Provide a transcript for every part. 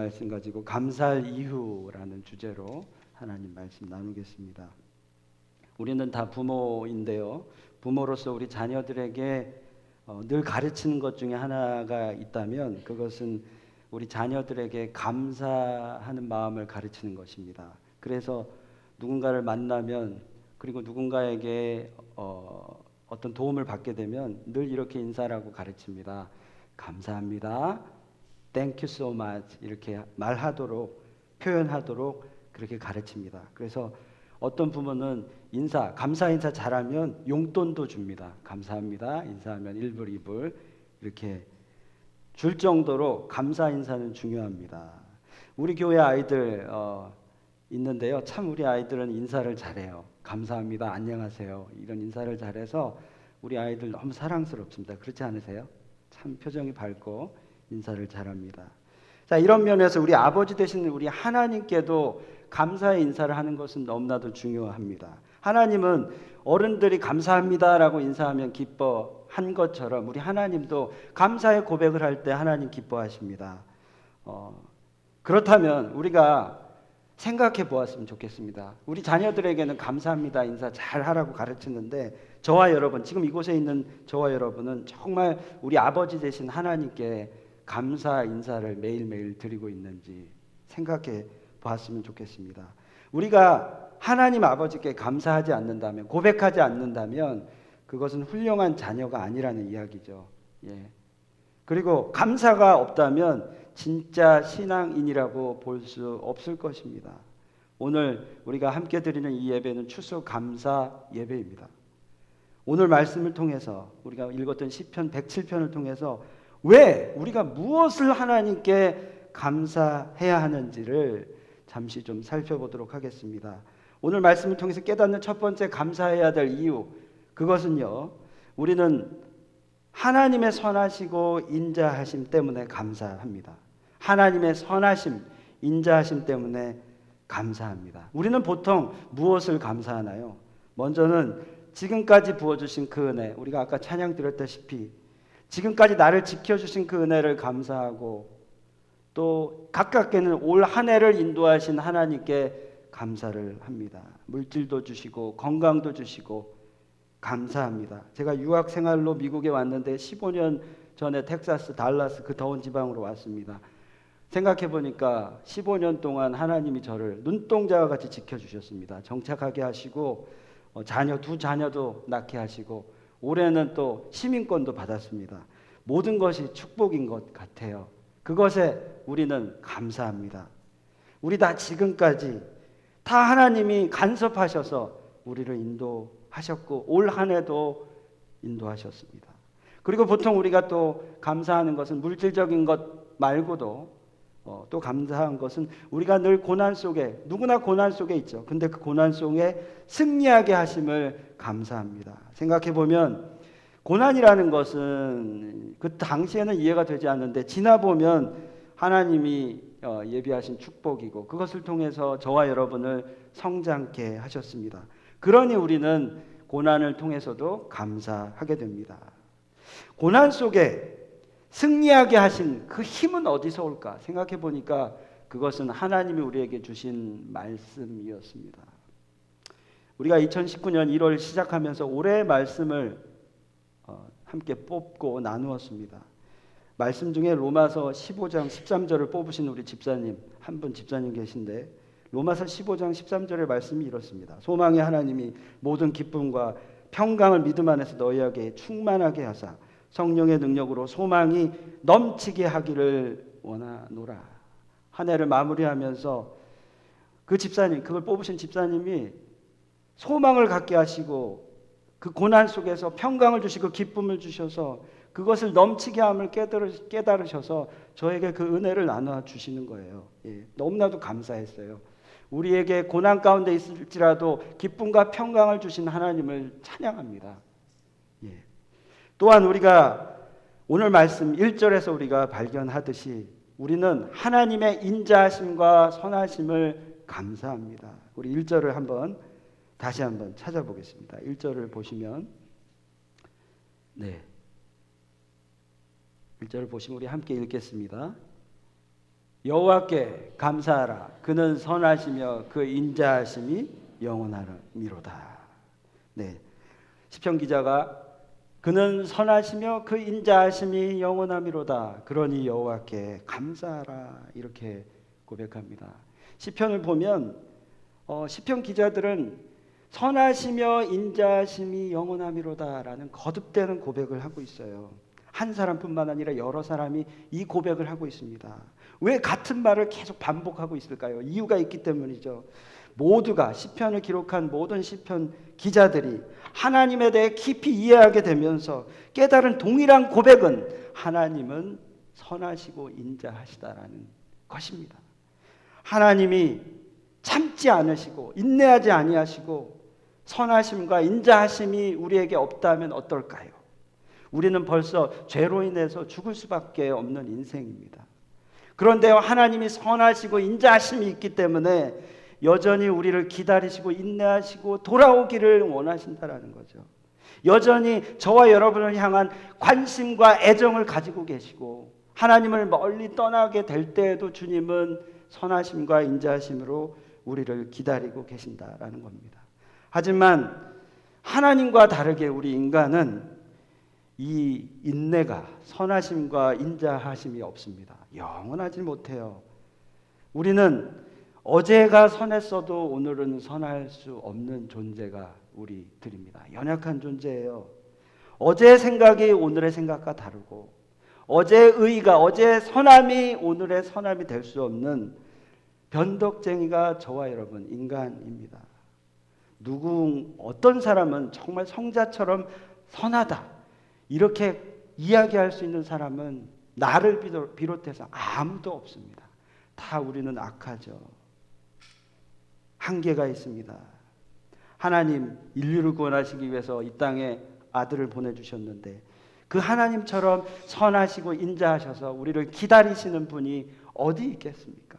말씀 가지고 감사할 이유라는 주제로 하나님 말씀 나누겠습니다. 우리는 다 부모인데요. 부모로서 우리 자녀들에게 늘 가르치는 것 중에 하나가 있다면 그것은 우리 자녀들에게 감사하는 마음을 가르치는 것입니다. 그래서 누군가를 만나면 그리고 누군가에게 어떤 도움을 받게 되면 늘 이렇게 인사라고 가르칩니다. 감사합니다. Thank you so much 이렇게 말하도록 표현하도록 그렇게 가르칩니다. 그래서 어떤 부모는 감사 인사 잘하면 용돈도 줍니다. 감사합니다. 인사하면 1불, 2불 이렇게 줄 정도로 감사 인사는 중요합니다. 우리 교회 아이들 있는데요. 참 우리 아이들은 인사를 잘해요. 감사합니다. 안녕하세요. 이런 인사를 잘해서 우리 아이들 너무 사랑스럽습니다. 그렇지 않으세요? 참 표정이 밝고 인사를 잘합니다. 자, 이런 면에서 우리 아버지 되신 우리 하나님께도 감사의 인사를 하는 것은 너무나도 중요합니다. 하나님은 어른들이 감사합니다라고 인사하면 기뻐한 것처럼 우리 하나님도 감사의 고백을 할 때 하나님 기뻐하십니다. 그렇다면 우리가 생각해 보았으면 좋겠습니다. 우리 자녀들에게는 감사합니다 인사 잘 하라고 가르치는데 저와 여러분, 지금 이곳에 있는 저와 여러분은 정말 우리 아버지 되신 하나님께 감사 인사를 매일매일 드리고 있는지 생각해 보았으면 좋겠습니다. 우리가 하나님 아버지께 감사하지 않는다면, 고백하지 않는다면 그것은 훌륭한 자녀가 아니라는 이야기죠. 그리고 감사가 없다면 진짜 신앙인이라고 볼 수 없을 것입니다. 오늘 우리가 함께 드리는 이 예배는 추수감사 예배입니다. 오늘 말씀을 통해서 우리가 읽었던 시편 107편을 통해서 왜 우리가 무엇을 하나님께 감사해야 하는지를 잠시 좀 살펴보도록 하겠습니다. 오늘 말씀을 통해서 깨닫는 첫 번째 감사해야 될 이유, 그것은요, 우리는 하나님의 선하시고 인자하심 때문에 감사합니다. 하나님의 선하심, 인자하심 때문에 감사합니다. 우리는 보통 무엇을 감사하나요? 먼저는 지금까지 부어주신 그 은혜, 우리가 아까 찬양 드렸다시피 지금까지 나를 지켜주신 그 은혜를 감사하고 또 가깝게는 올 한 해를 인도하신 하나님께 감사를 합니다. 물질도 주시고 건강도 주시고 감사합니다. 제가 유학 생활로 미국에 왔는데 15년 전에 텍사스 달라스 그 더운 지방으로 왔습니다. 생각해 보니까 15년 동안 하나님이 저를 눈동자와 같이 지켜주셨습니다. 정착하게 하시고 두 자녀도 낳게 하시고 올해는 또 시민권도 받았습니다. 모든 것이 축복인 것 같아요. 그것에 우리는 감사합니다. 우리 다 지금까지 다 하나님이 간섭하셔서 우리를 인도하셨고 올 한 해도 인도하셨습니다. 그리고 보통 우리가 또 감사하는 것은 물질적인 것 말고도 또 감사한 것은 우리가 늘 고난 속에, 누구나 고난 속에 있죠. 근데 그 고난 속에 승리하게 하심을 감사합니다. 생각해 보면 고난이라는 것은 그 당시에는 이해가 되지 않는데 지나 보면 하나님이 예비하신 축복이고 그것을 통해서 저와 여러분을 성장케 하셨습니다. 그러니 우리는 고난을 통해서도 감사하게 됩니다. 고난 속에 승리하게 하신 그 힘은 어디서 올까 생각해 보니까 그것은 하나님이 우리에게 주신 말씀이었습니다. 우리가 2019년 1월 시작하면서 올해의 말씀을 함께 뽑고 나누었습니다. 말씀 중에 로마서 15장 13절을 뽑으신 우리 집사님, 한 분 집사님 계신데 로마서 15장 13절의 말씀이 이렇습니다. 소망의 하나님이 모든 기쁨과 평강을 믿음 안에서 너희에게 충만하게 하사 성령의 능력으로 소망이 넘치게 하기를 원하노라. 한 해를 마무리하면서 그 집사님, 그걸 뽑으신 집사님이 소망을 갖게 하시고 그 고난 속에서 평강을 주시고 기쁨을 주셔서 그것을 넘치게 함을 깨달으셔서 저에게 그 은혜를 나눠 주시는 거예요. 너무나도 감사했어요. 우리에게 고난 가운데 있을지라도 기쁨과 평강을 주신 하나님을 찬양합니다. 또한 우리가 오늘 말씀 1절에서 우리가 발견하듯이 우리는 하나님의 인자하심과 선하심을 감사합니다. 우리 1절을 다시 한번 찾아보겠습니다. 1절을 보시면 1절을 보시면 우리 함께 읽겠습니다. 여호와께 감사하라. 그는 선하시며 그 인자하심이 영원하미로다. 네, 시편 기자가 그는 선하시며 그 인자하심이 영원하미로다. 그러니 여호와께 감사하라. 이렇게 고백합니다. 시편을 보면 시편 기자들은 선하시며 인자하심이 영원하미로다라는 거듭되는 고백을 하고 있어요. 한 사람뿐만 아니라 여러 사람이 이 고백을 하고 있습니다. 왜 같은 말을 계속 반복하고 있을까요? 이유가 있기 때문이죠. 모두가 시편을 기록한 모든 시편 기자들이 하나님에 대해 깊이 이해하게 되면서 깨달은 동일한 고백은 하나님은 선하시고 인자하시다라는 것입니다. 하나님이 참지 않으시고 인내하지 아니하시고 선하심과 인자하심이 우리에게 없다면 어떨까요? 우리는 벌써 죄로 인해서 죽을 수밖에 없는 인생입니다. 그런데 하나님이 선하시고 인자하심이 있기 때문에 여전히 우리를 기다리시고 인내하시고 돌아오기를 원하신다라는 거죠. 여전히 저와 여러분을 향한 관심과 애정을 가지고 계시고 하나님을 멀리 떠나게 될 때에도 주님은 선하심과 인자하심으로 우리를 기다리고 계신다라는 겁니다. 하지만 하나님과 다르게 우리 인간은 이 인내가 선하심과 인자하심이 없습니다. 영원하지 못해요. 우리는 어제가 선했어도 오늘은 선할 수 없는 존재가 우리들입니다. 연약한 존재예요. 어제의 생각이 오늘의 생각과 다르고 어제의 의의가 어제의 선함이 오늘의 선함이 될 수 없는 변덕쟁이가 저와 여러분 인간입니다. 어떤 사람은 정말 성자처럼 선하다 이렇게 이야기할 수 있는 사람은 나를 비롯해서 아무도 없습니다. 다 우리는 악하죠. 한계가 있습니다. 하나님 인류를 구원하시기 위해서 이 땅에 아들을 보내주셨는데 그 하나님처럼 선하시고 인자하셔서 우리를 기다리시는 분이 어디 있겠습니까?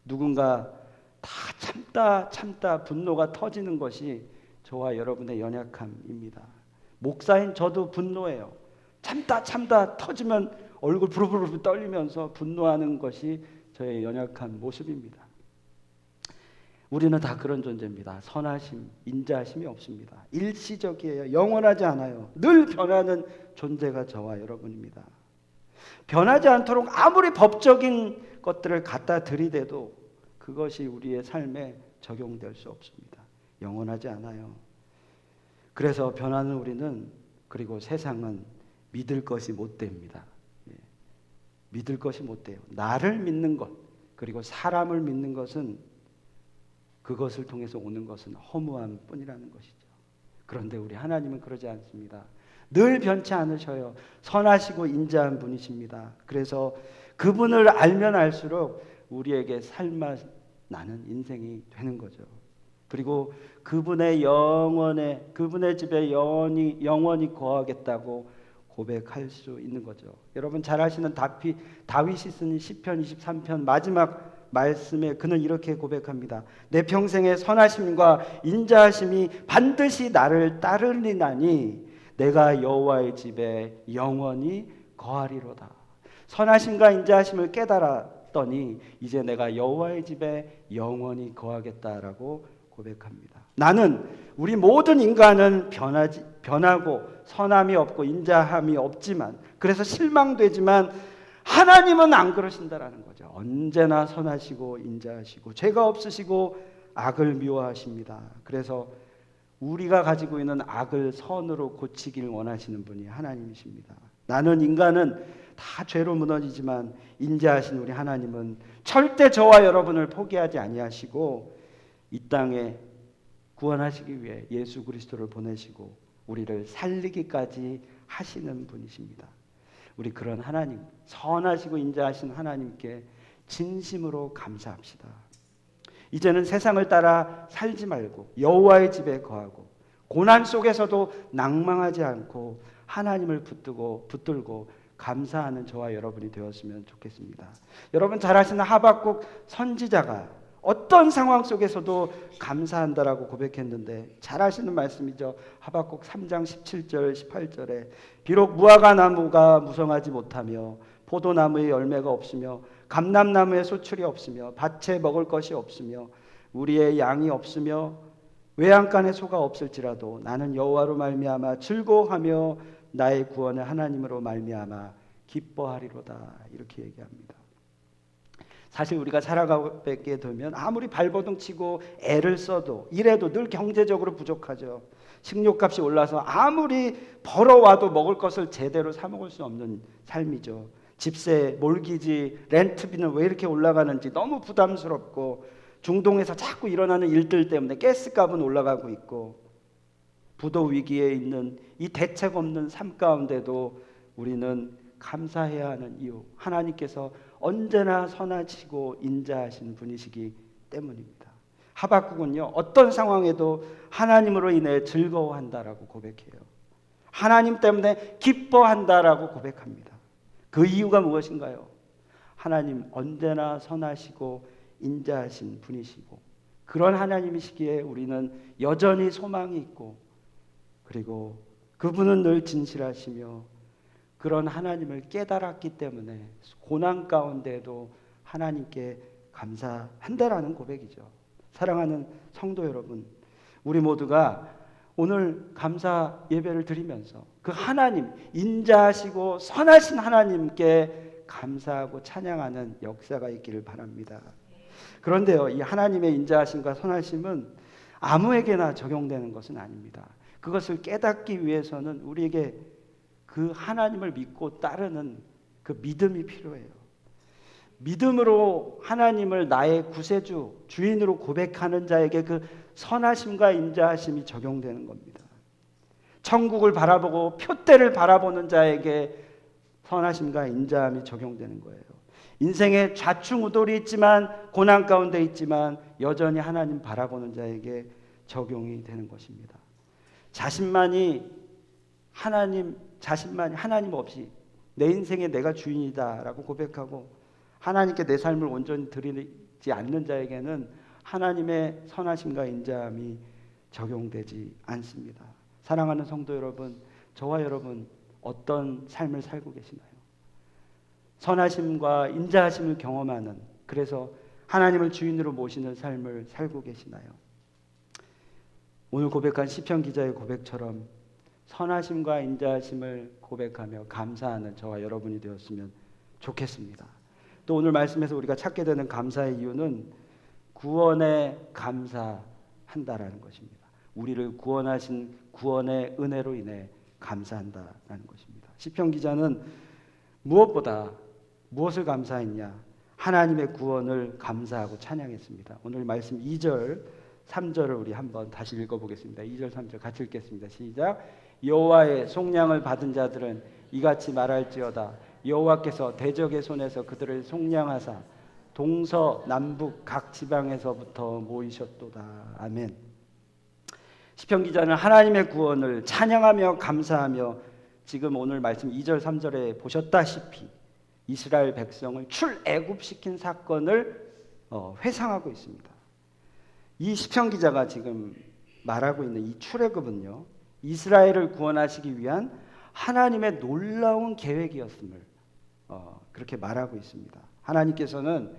누군가 다 참다 분노가 터지는 것이 저와 여러분의 연약함입니다. 목사인 저도 분노해요. 참다 터지면 얼굴 부르르 떨리면서 분노하는 것이 저의 연약한 모습입니다. 우리는 다 그런 존재입니다. 선하심, 인자하심이 없습니다. 일시적이에요. 영원하지 않아요. 늘 변하는 존재가 저와 여러분입니다. 변하지 않도록 아무리 법적인 것들을 갖다 들이대도 그것이 우리의 삶에 적용될 수 없습니다. 영원하지 않아요. 그래서 변하는 우리는 그리고 세상은 믿을 것이 못 됩니다. 믿을 것이 못 돼요. 나를 믿는 것 그리고 사람을 믿는 것은 그것을 통해서 오는 것은 허무함 뿐이라는 것이죠. 그런데 우리 하나님은 그러지 않습니다. 늘 변치 않으셔요. 선하시고 인자한 분이십니다. 그래서 그분을 알면 알수록 우리에게 살맛 나는 인생이 되는 거죠. 그리고 그분의 집에 영원히 거하겠다고 고백할 수 있는 거죠. 여러분 잘 아시는 다윗이 쓴 시편 23편 마지막 말씀에 그는 이렇게 고백합니다. 내 평생의 선하심과 인자하심이 반드시 나를 따르리나니 내가 여호와의 집에 영원히 거하리로다. 선하심과 인자하심을 깨달았더니 이제 내가 여호와의 집에 영원히 거하겠다라고 고백합니다. 나는 우리 모든 인간은 변하고 선함이 없고 인자함이 없지만 그래서 실망되지만 하나님은 안 그러신다라는 거죠. 언제나 선하시고 인자하시고 죄가 없으시고 악을 미워하십니다. 그래서 우리가 가지고 있는 악을 선으로 고치길 원하시는 분이 하나님이십니다. 나는 인간은 다 죄로 무너지지만 인자하신 우리 하나님은 절대 저와 여러분을 포기하지 아니하시고 이 땅에 구원하시기 위해 예수 그리스도를 보내시고 우리를 살리기까지 하시는 분이십니다. 우리 그런 하나님, 선하시고 인자하신 하나님께 진심으로 감사합시다. 이제는 세상을 따라 살지 말고 여호와의 집에 거하고 고난 속에서도 낭망하지 않고 하나님을 붙들고 감사하는 저와 여러분이 되었으면 좋겠습니다. 여러분 잘 아시는 하박국 선지자가 어떤 상황 속에서도 감사한다라고 고백했는데 잘 아시는 말씀이죠. 하박국 3장 17절 18절에 비록 무화과 나무가 무성하지 못하며 포도나무에 열매가 없으며 감람나무에 소출이 없으며 밭에 먹을 것이 없으며 우리의 양이 없으며 외양간에 소가 없을지라도 나는 여호와로 말미암아 즐거워하며 나의 구원의 하나님으로 말미암아 기뻐하리로다. 이렇게 얘기합니다. 사실 우리가 살아가게 되면 아무리 발버둥 치고 애를 써도 이래도 늘 경제적으로 부족하죠. 식료값이 올라서 아무리 벌어와도 먹을 것을 제대로 사 먹을 수 없는 삶이죠. 집세, 몰기지, 렌트비는 왜 이렇게 올라가는지 너무 부담스럽고, 중동에서 자꾸 일어나는 일들 때문에 가스값은 올라가고 있고, 부도 위기에 있는 이 대책 없는 삶 가운데도 우리는 감사해야 하는 이유, 하나님께서 언제나 선하시고 인자하신 분이시기 때문입니다. 하박국은요, 어떤 상황에도 하나님으로 인해 즐거워한다라고 고백해요. 하나님 때문에 기뻐한다라고 고백합니다. 그 이유가 무엇인가요? 하나님 언제나 선하시고 인자하신 분이시고, 그런 하나님이시기에 우리는 여전히 소망이 있고, 그리고 그분은 늘 진실하시며 그런 하나님을 깨달았기 때문에 고난 가운데도 하나님께 감사한다라는 고백이죠. 사랑하는 성도 여러분, 우리 모두가 오늘 감사 예배를 드리면서 그 하나님, 인자하시고 선하신 하나님께 감사하고 찬양하는 역사가 있기를 바랍니다. 그런데요, 이 하나님의 인자하심과 선하심은 아무에게나 적용되는 것은 아닙니다. 그것을 깨닫기 위해서는 우리에게 그 하나님을 믿고 따르는 그 믿음이 필요해요. 믿음으로 하나님을 나의 구세주, 주인으로 고백하는 자에게 그 선하심과 인자하심이 적용되는 겁니다. 천국을 바라보고 표대를 바라보는 자에게 선하심과 인자함이 적용되는 거예요. 인생에 좌충우돌이 있지만, 고난 가운데 있지만 여전히 하나님 바라보는 자에게 적용이 되는 것입니다. 자신만이 하나님 없이 내 인생에 내가 주인이다라고 고백하고 하나님께 내 삶을 온전히 드리지 않는 자에게는 하나님의 선하심과 인자함이 적용되지 않습니다. 사랑하는 성도 여러분, 저와 여러분 어떤 삶을 살고 계시나요? 선하심과 인자하심을 경험하는, 그래서 하나님을 주인으로 모시는 삶을 살고 계시나요? 오늘 고백한 시편 기자의 고백처럼 선하심과 인자하심을 고백하며 감사하는 저와 여러분이 되었으면 좋겠습니다. 또 오늘 말씀에서 우리가 찾게 되는 감사의 이유는 구원에 감사한다라는 것입니다. 우리를 구원하신 구원의 은혜로 인해 감사한다라는 것입니다. 시편 기자는 무엇보다 무엇을 감사했냐? 하나님의 구원을 감사하고 찬양했습니다. 오늘 말씀 2절, 3절을 우리 한번 다시 읽어보겠습니다. 2절, 3절 같이 읽겠습니다. 시작. 여호와의 속량을 받은 자들은 이같이 말할지어다. 여호와께서 대적의 손에서 그들을 속량하사 동서남북 각 지방에서부터 모이셨도다. 아멘. 시편 기자는 하나님의 구원을 찬양하며 감사하며 지금 오늘 말씀 2절 3절에 보셨다시피 이스라엘 백성을 출애굽시킨 사건을 회상하고 있습니다. 이 시편 기자가 지금 말하고 있는 이 출애굽은요, 이스라엘을 구원하시기 위한 하나님의 놀라운 계획이었음을 그렇게 말하고 있습니다. 하나님께서는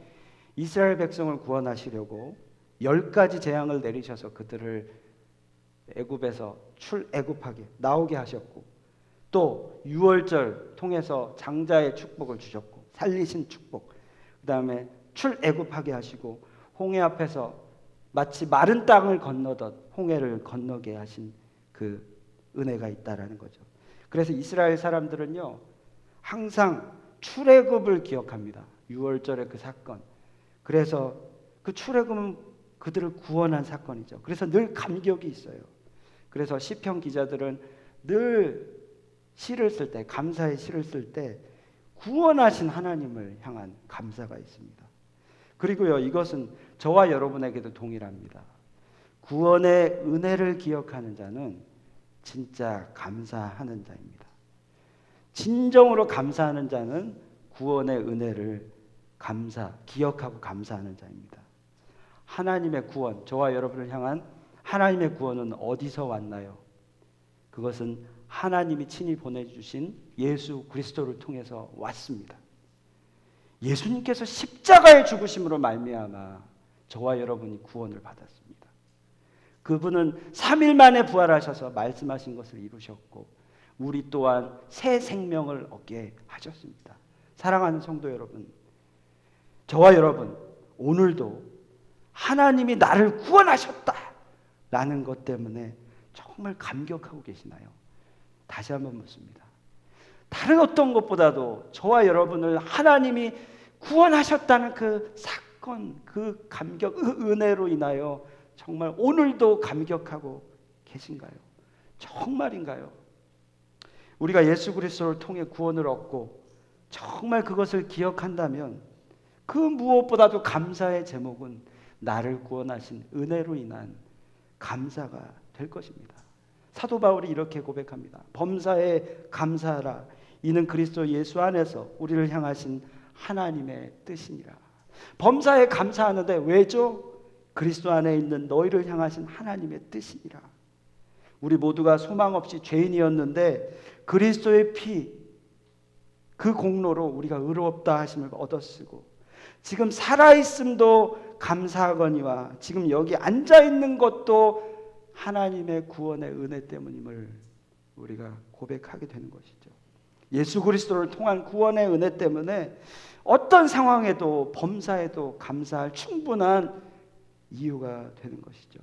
이스라엘 백성을 구원하시려고 10가지 재앙을 내리셔서 그들을 애굽에서 출애굽하게 나오게 하셨고, 또 유월절 통해서 장자의 축복을 주셨고, 살리신 축복, 그 다음에 출애굽하게 하시고 홍해 앞에서 마치 마른 땅을 건너듯 홍해를 건너게 하신 그 은혜가 있다라는 거죠. 그래서 이스라엘 사람들은요, 항상 출애굽을 기억합니다. 유월절의 그 사건. 그래서 그 출애굽은 그들을 구원한 사건이죠. 그래서 늘 감격이 있어요. 그래서 시편 기자들은 늘 시를 쓸 때, 감사의 시를 쓸 때 구원하신 하나님을 향한 감사가 있습니다. 그리고요, 이것은 저와 여러분에게도 동일합니다. 구원의 은혜를 기억하는 자는 진짜 감사하는 자입니다. 진정으로 감사하는 자는 구원의 은혜를 기억하고 감사하는 자입니다. 하나님의 구원, 저와 여러분을 향한 하나님의 구원은 어디서 왔나요? 그것은 하나님이 친히 보내주신 예수 그리스도를 통해서 왔습니다. 예수님께서 십자가의 죽으심으로 말미암아 저와 여러분이 구원을 받았습니다. 그분은 3일 만에 부활하셔서 말씀하신 것을 이루셨고 우리 또한 새 생명을 얻게 하셨습니다. 사랑하는 성도 여러분, 저와 여러분 오늘도 하나님이 나를 구원하셨다라는 것 때문에 정말 감격하고 계시나요? 다시 한번 묻습니다. 다른 어떤 것보다도 저와 여러분을 하나님이 구원하셨다는 그 사건, 그 감격, 그 은혜로 인하여 정말 오늘도 감격하고 계신가요? 정말인가요? 우리가 예수 그리스도를 통해 구원을 얻고 정말 그것을 기억한다면 그 무엇보다도 감사의 제목은 나를 구원하신 은혜로 인한 감사가 될 것입니다. 사도 바울이 이렇게 고백합니다. 범사에 감사하라. 이는 그리스도 예수 안에서 우리를 향하신 하나님의 뜻이니라. 범사에 감사하는데 왜죠? 그리스도 안에 있는 너희를 향하신 하나님의 뜻이니라. 우리 모두가 소망 없이 죄인이었는데 그리스도의 피, 그 공로로 우리가 의롭다 하심을 얻었으고 지금 살아있음도 감사하거니와 지금 여기 앉아있는 것도 하나님의 구원의 은혜 때문임을 우리가 고백하게 되는 것이죠. 예수 그리스도를 통한 구원의 은혜 때문에 어떤 상황에도 범사에도 감사할 충분한 이유가 되는 것이죠.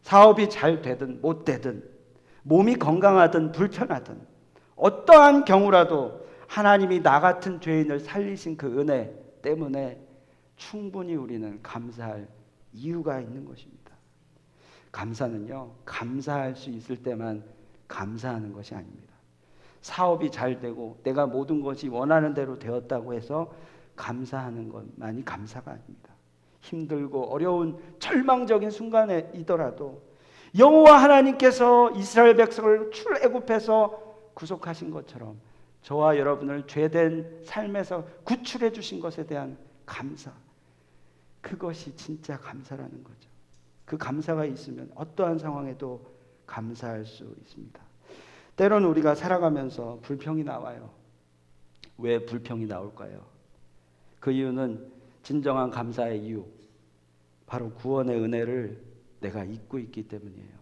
사업이 잘 되든 못 되든 몸이 건강하든 불편하든 어떠한 경우라도 하나님이 나 같은 죄인을 살리신 그 은혜 때문에 충분히 우리는 감사할 이유가 있는 것입니다. 감사는요, 감사할 수 있을 때만 감사하는 것이 아닙니다. 사업이 잘 되고 내가 모든 것이 원하는 대로 되었다고 해서 감사하는 것만이 감사가 아닙니다. 힘들고 어려운 절망적인 순간이더라도 여호와 하나님께서 이스라엘 백성을 출애굽해서 구속하신 것처럼 저와 여러분을 죄된 삶에서 구출해 주신 것에 대한 감사, 그것이 진짜 감사라는 거죠. 그 감사가 있으면 어떠한 상황에도 감사할 수 있습니다. 때로는 우리가 살아가면서 불평이 나와요. 왜 불평이 나올까요? 그 이유는 진정한 감사의 이유, 바로 구원의 은혜를 내가 잊고 있기 때문이에요.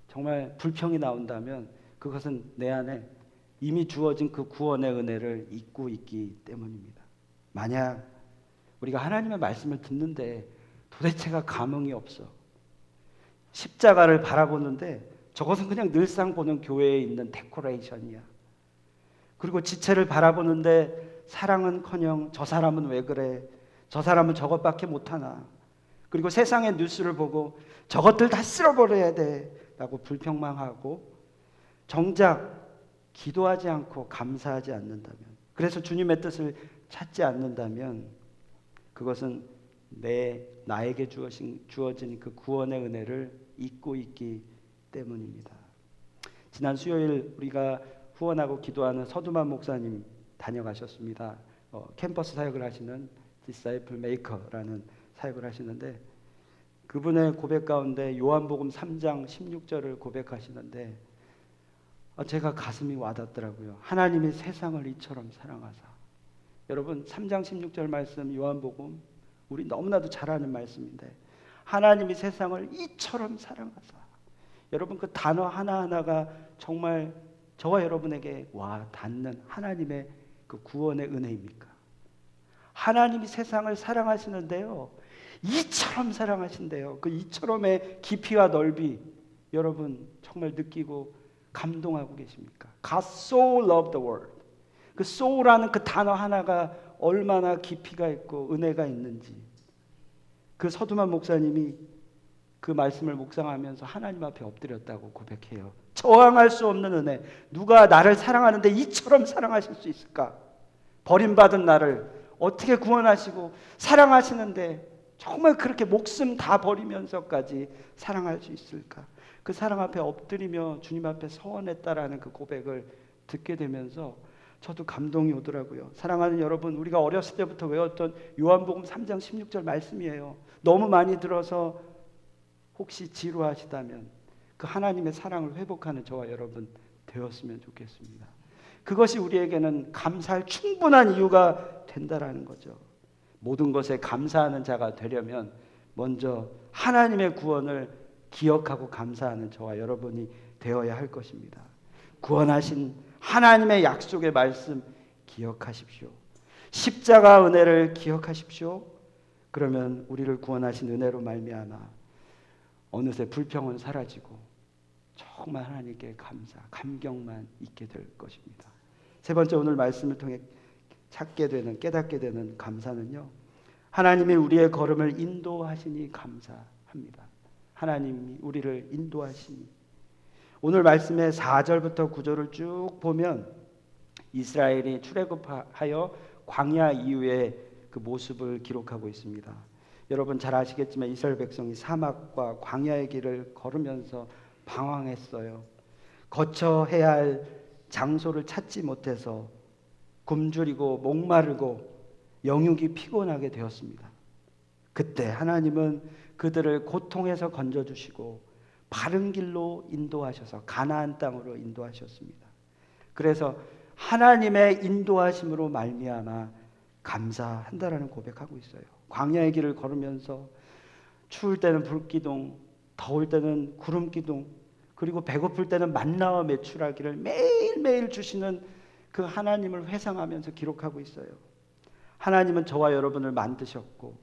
정말 불평이 나온다면 그것은 내 안에 이미 주어진 그 구원의 은혜를 잊고 있기 때문입니다. 만약 우리가 하나님의 말씀을 듣는데 도대체가 감흥이 없어, 십자가를 바라보는데 저것은 그냥 늘상 보는 교회에 있는 데코레이션이야. 그리고 지체를 바라보는데 사랑은커녕 저 사람은 왜 그래? 저 사람은 저것밖에 못하나? 그리고 세상의 뉴스를 보고 저것들 다 쓸어버려야 돼 라고 불평만 하고 정작 기도하지 않고 감사하지 않는다면, 그래서 주님의 뜻을 찾지 않는다면 그것은 나에게 주어진 그 구원의 은혜를 잊고 있기 때문입니다. 지난 수요일 우리가 후원하고 기도하는 서두만 목사님 다녀가셨습니다. 캠퍼스 사역을 하시는 디사이플 메이커라는 사역을 하시는데 그분의 고백 가운데 요한복음 3장 16절을 고백하시는데 제가 가슴이 와닿더라고요. 하나님이 세상을 이처럼 사랑하사. 여러분 3장 16절 말씀 요한복음 우리 너무나도 잘 아는 말씀인데 하나님이 세상을 이처럼 사랑하사. 여러분 그 단어 하나하나가 정말 저와 여러분에게 와 닿는 하나님의 그 구원의 은혜입니까? 하나님이 세상을 사랑하시는데요, 이처럼 사랑하신대요. 그 이처럼의 깊이와 넓이 여러분 정말 느끼고 감동하고 계십니까? God so loved the world. 그 so라는 그 단어 하나가 얼마나 깊이가 있고 은혜가 있는지 그 서두만 목사님이 그 말씀을 묵상하면서 하나님 앞에 엎드렸다고 고백해요. 저항할 수 없는 은혜. 누가 나를 사랑하는데 이처럼 사랑하실 수 있을까? 버림받은 나를 어떻게 구원하시고 사랑하시는데 정말 그렇게 목숨 다 버리면서까지 사랑할 수 있을까? 그 사랑 앞에 엎드리며 주님 앞에 서원했다라는 그 고백을 듣게 되면서 저도 감동이 오더라고요. 사랑하는 여러분, 우리가 어렸을 때부터 외웠던 요한복음 3장 16절 말씀이에요. 너무 많이 들어서 혹시 지루하시다면 그 하나님의 사랑을 회복하는 저와 여러분 되었으면 좋겠습니다. 그것이 우리에게는 감사할 충분한 이유가 된다라는 거죠. 모든 것에 감사하는 자가 되려면 먼저 하나님의 구원을 기억하고 감사하는 저와 여러분이 되어야 할 것입니다. 구원하신 하나님의 약속의 말씀 기억하십시오. 십자가 은혜를 기억하십시오. 그러면 우리를 구원하신 은혜로 말미암아 어느새 불평은 사라지고 정말 하나님께 감사, 감격만 있게 될 것입니다. 세 번째, 오늘 말씀을 통해 찾게 되는, 깨닫게 되는 감사는요, 하나님이 우리의 걸음을 인도하시니 감사합니다. 하나님이 우리를 인도하시니. 오늘 말씀의 4절부터 9절을 쭉 보면 이스라엘이 출애굽하여 광야 이후의 그 모습을 기록하고 있습니다. 여러분 잘 아시겠지만 이스라엘 백성이 사막과 광야의 길을 걸으면서 방황했어요. 거처해야 할 장소를 찾지 못해서 굶주리고 목마르고 영육이 피곤하게 되었습니다. 그때 하나님은 그들을 고통에서 건져주시고 바른 길로 인도하셔서 가나안 땅으로 인도하셨습니다. 그래서 하나님의 인도하심으로 말미암아 감사한다라는 고백하고 있어요. 광야의 길을 걸으면서 추울 때는 불기둥, 더울 때는 구름기둥, 그리고 배고플 때는 만나와 메추라기를 매일매일 주시는 그 하나님을 회상하면서 기록하고 있어요. 하나님은 저와 여러분을 만드셨고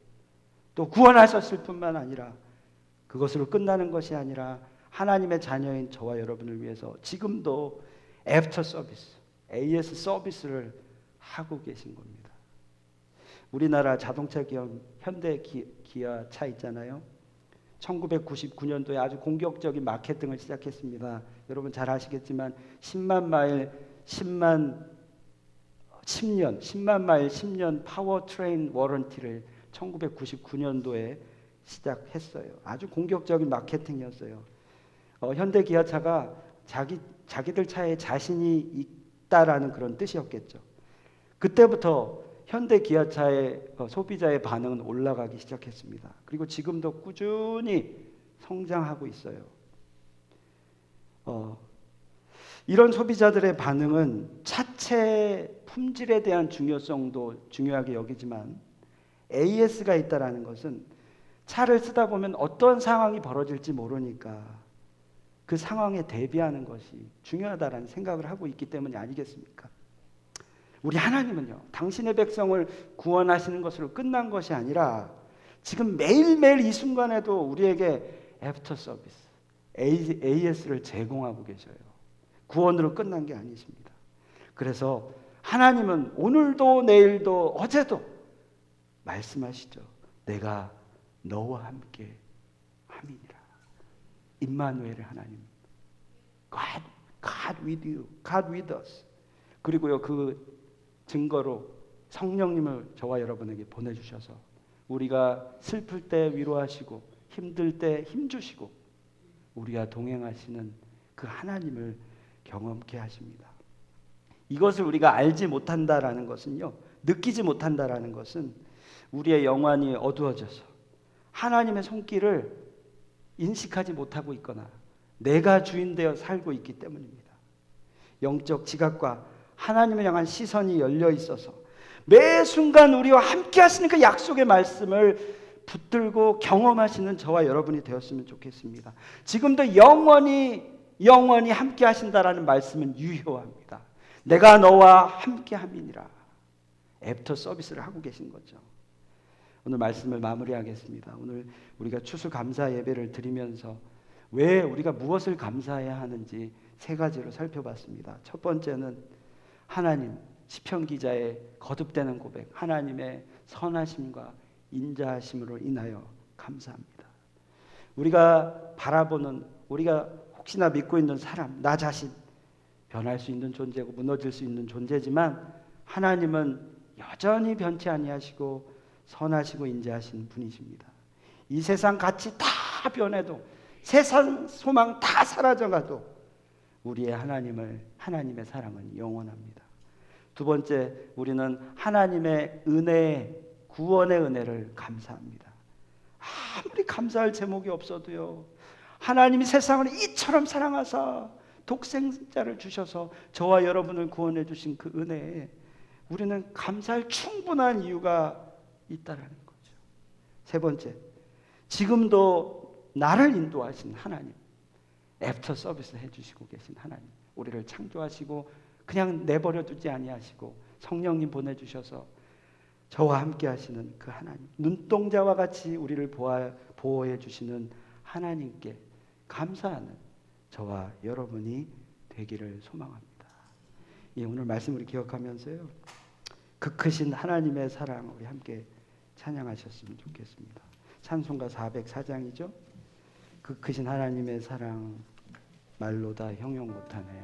또 구원하셨을 뿐만 아니라 그것으로 끝나는 것이 아니라 하나님의 자녀인 저와 여러분을 위해서 지금도 애프터 서비스, AS 서비스를 하고 계신 겁니다. 우리나라 자동차 기업 현대 기아차 있잖아요. 1999년도에 아주 공격적인 마케팅을 시작했습니다. 여러분 잘 아시겠지만 10만 마일 10년 파워트레인 워런티를 1999년도에 시작했어요. 아주 공격적인 마케팅이었어요. 현대 기아차가 자기들 차에 자신이 있다라는 그런 뜻이었겠죠. 그때부터 현대 기아차의 소비자의 반응은 올라가기 시작했습니다. 그리고 지금도 꾸준히 성장하고 있어요. 이런 소비자들의 반응은 차체 품질에 대한 중요성도 중요하게 여기지만 AS가 있다라는 것은 차를 쓰다 보면 어떤 상황이 벌어질지 모르니까 그 상황에 대비하는 것이 중요하다라는 생각을 하고 있기 때문이 아니겠습니까? 우리 하나님은요, 당신의 백성을 구원하시는 것으로 끝난 것이 아니라 지금 매일매일 이 순간에도 우리에게 애프터 서비스, AS를 제공하고 계셔요. 구원으로 끝난 게 아니십니다. 그래서 하나님은 오늘도 내일도 어제도 말씀하시죠. 내가 너와 함께 함이니라. 임마누엘의 하나님, God with you, God with us. 그리고요, 그 증거로 성령님을 저와 여러분에게 보내주셔서 우리가 슬플 때 위로하시고 힘들 때 힘주시고 우리와 동행하시는 그 하나님을 경험케 하십니다. 이것을 우리가 알지 못한다라는 것은요, 느끼지 못한다라는 것은 우리의 영혼이 어두워져서 하나님의 손길을 인식하지 못하고 있거나 내가 주인 되어 살고 있기 때문입니다. 영적 지각과 하나님을 향한 시선이 열려 있어서 매 순간 우리와 함께 하시는 그 약속의 말씀을 붙들고 경험하시는 저와 여러분이 되었으면 좋겠습니다. 지금도 영원히 함께 하신다라는 말씀은 유효합니다. 내가 너와 함께 함이니라. 애프터 서비스를 하고 계신 거죠. 오늘 말씀을 마무리하겠습니다. 오늘 우리가 추수감사 예배를 드리면서 왜 우리가 무엇을 감사해야 하는지 세 가지로 살펴봤습니다. 첫 번째는 하나님, 시편 기자의 거듭되는 고백, 하나님의 선하심과 인자하심으로 인하여 감사합니다. 우리가 바라보는, 우리가 혹시나 믿고 있는 사람, 나 자신 변할 수 있는 존재고 무너질 수 있는 존재지만 하나님은 여전히 변치 아니하시고 선하시고 인자하신 분이십니다. 이 세상 가치 다 변해도 세상 소망 다 사라져가도 우리의 하나님의 사랑은 영원합니다. 두 번째, 우리는 하나님의 은혜, 구원의 은혜를 감사합니다. 아무리 감사할 제목이 없어도요, 하나님이 세상을 이처럼 사랑하사 독생자를 주셔서 저와 여러분을 구원해 주신 그 은혜에 우리는 감사할 충분한 이유가 있다라는 거죠. 세 번째, 지금도 나를 인도하신 하나님, 애프터 서비스 해주시고 계신 하나님, 우리를 창조하시고 그냥 내버려 두지 아니하시고 성령님 보내주셔서 저와 함께 하시는 그 하나님, 눈동자와 같이 우리를 보호해 주시는 하나님께 감사하는 저와 여러분이 되기를 소망합니다. 오늘 말씀 우리 기억하면서요, 그 크신 하나님의 사랑 우리 함께 찬양하셨으면 좋겠습니다. 찬송가 404장이죠. 그 크신 하나님의 사랑 말로 다 형용 못하네.